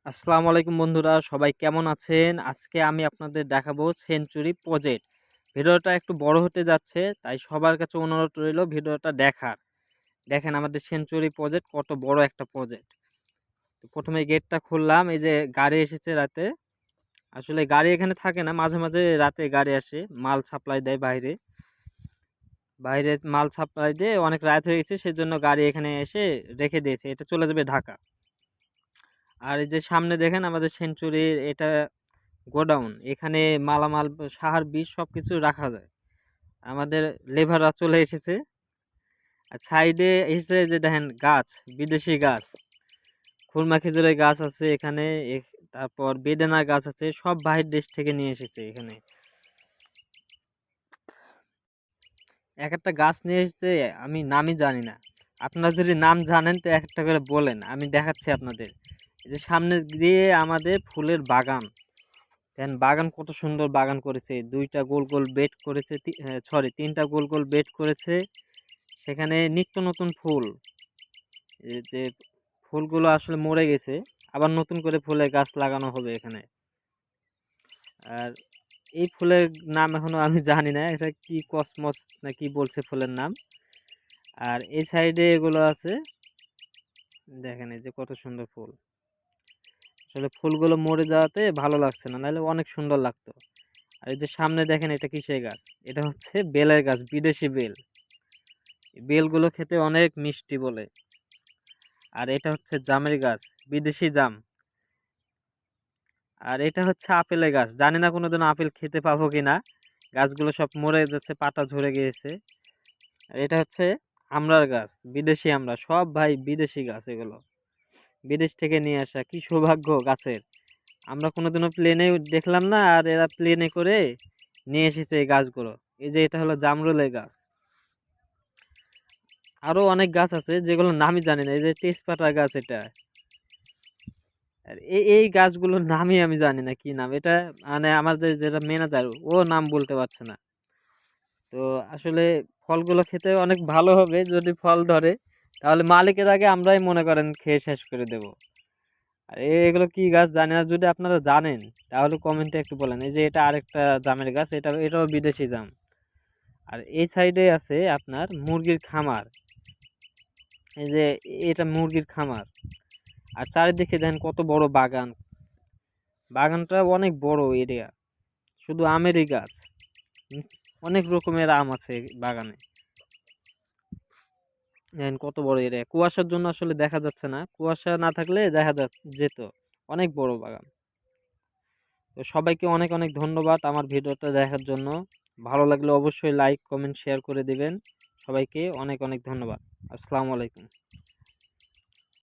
আসসালামু আলাইকুম বন্ধুরা, সবাই কেমন আছেন? আজকে আমি আপনাদের দেখাবো সেঞ্চুরি প্রজেক্ট। ভিডিওটা একটু বড় হতে যাচ্ছে, তাই সবার কাছে অনুরোধ রইল ভিডিওটা দেখার। দেখেন আমাদের সেঞ্চুরি প্রজেক্ট কত বড় একটা প্রজেক্ট। তো প্রথমে গেটটা খুললাম, এই যে গাড়ি এসেছে রাতে। আসলে গাড়ি এখানে থাকে না, মাঝে মাঝে রাতে গাড়ি আসে, মাল সাপ্লাই দেয় বাইরে। বাইরে মাল সাপ্লাই দিয়ে অনেক রাত হয়ে গেছে, সেজন্য গাড়ি এখানে এসে রেখে দিয়েছে। এটা চলে যাবে ঢাকা। আর এই যে সামনে দেখেন আমাদের সেঞ্চুরির এটা গোডাউন, এখানে মালামাল সার বীজ সবকিছু রাখা যায়। আমাদের লেবাররা চলে এসেছে। আর সাইডে এসেছে যে দেখেন গাছ, বিদেশি গাছ, খুরমা খেজুরের গাছ আছে এখানে। তারপর বেদানা গাছ আছে, সব বাহির দেশ থেকে নিয়ে এসেছে এখানে। এক একটা গাছ নিয়ে এসেছে, আমি নামই জানি না। আপনারা যদি নাম জানেন তো একটা করে বলেন, আমি দেখাচ্ছি আপনাদের। এই যে সামনে দিয়ে আমাদের ফুলের বাগান, দেন বাগান কত সুন্দর বাগান করেছে। দুইটা গোল গোল বেড করেছে, সরি তিনটা গোল গোল বেড করেছে। সেখানে নিত্য নতুন ফুল, এই যে ফুলগুলো আসলে মরে গেছে, আবার নতুন করে ফুলের গাছ লাগানো হবে এখানে। আর এই ফুলের নাম এখনো আমি জানি না, এটা কি কসমস না কি বলছে ফুলের নাম। আর এই সাইডে এগুলো আছে, দেখেন এই যে কত সুন্দর ফুল। আসলে ফুলগুলো মরে যাওয়াতে ভালো লাগছে না, নাহলে অনেক সুন্দর লাগতো। আর এই যে সামনে দেখেন এটা কিসের গাছ, এটা হচ্ছে বেলের গাছ, বিদেশি বেল। বেলগুলো খেতে অনেক মিষ্টি বলে। আর এটা হচ্ছে জামের গাছ, বিদেশি জাম। আর এটা হচ্ছে আপেলের গাছ, জানি না কোনোদিন আপেল খেতে পাবো কিনা। গাছগুলো সব মরে যাচ্ছে, পাতা ঝরে গিয়েছে। আর এটা হচ্ছে আমড়ার গাছ, বিদেশি আমড়া, সব ভাই বিদেশি গাছ এগুলো, বিদেশ থেকে নিয়ে আসা। কি সৌভাগ্য গাছের, আমরা কোনোদিনও প্লেনে দেখলাম না, আর এরা প্লেনে করে নিয়ে এসেছে এই গাছগুলো। এই যে এটা হলো জামরুলের গাছ। আরো অনেক গাছ আছে যেগুলো নামই জানি না, এই যে তেজপাতা গাছ এটা। আর এই গাছগুলোর নামই আমি জানি না কি নাম এটা। মানে আমার যেটা ম্যানেজার, ও নাম বলতে পারছে না। তো আসলে ফলগুলো খেতে অনেক ভালো হবে যদি ফল ধরে, তাহলে মালিকের আগে আমরাই মনে করেন খেয়ে শেষ করে দেব। আর এগুলো কি গাছ জানি না, যদি আপনারা জানেন তাহলে কমেন্টে একটু বলেন। এই যে এটা আরেকটা জামের গাছ, এটাও বিদেশি জাম। আর এই সাইডে আছে আপনার মুরগির খামার, এই যে এটা মুরগির খামার। আর চারিদিকে দেখেন কত বড় বাগান, বাগানটা অনেক বড় এরিয়া, শুধু আমেরই গাছ। উম, অনেক রকমের আম আছে বাগানে। দেখেন কত বড় এরিয়া, কুয়াশার জন্য আসলে দেখা যাচ্ছে না, কুয়াশা না থাকলে দেখা যেত। অনেক বড় বাগান। তো সবাইকে অনেক অনেক ধন্যবাদ আমার ভিডিওটা দেখার জন্য। ভালো লাগলে অবশ্যই লাইক কমেন্ট শেয়ার করে দিবেন। সবাইকে অনেক অনেক ধন্যবাদ। আসসালামু আলাইকুম।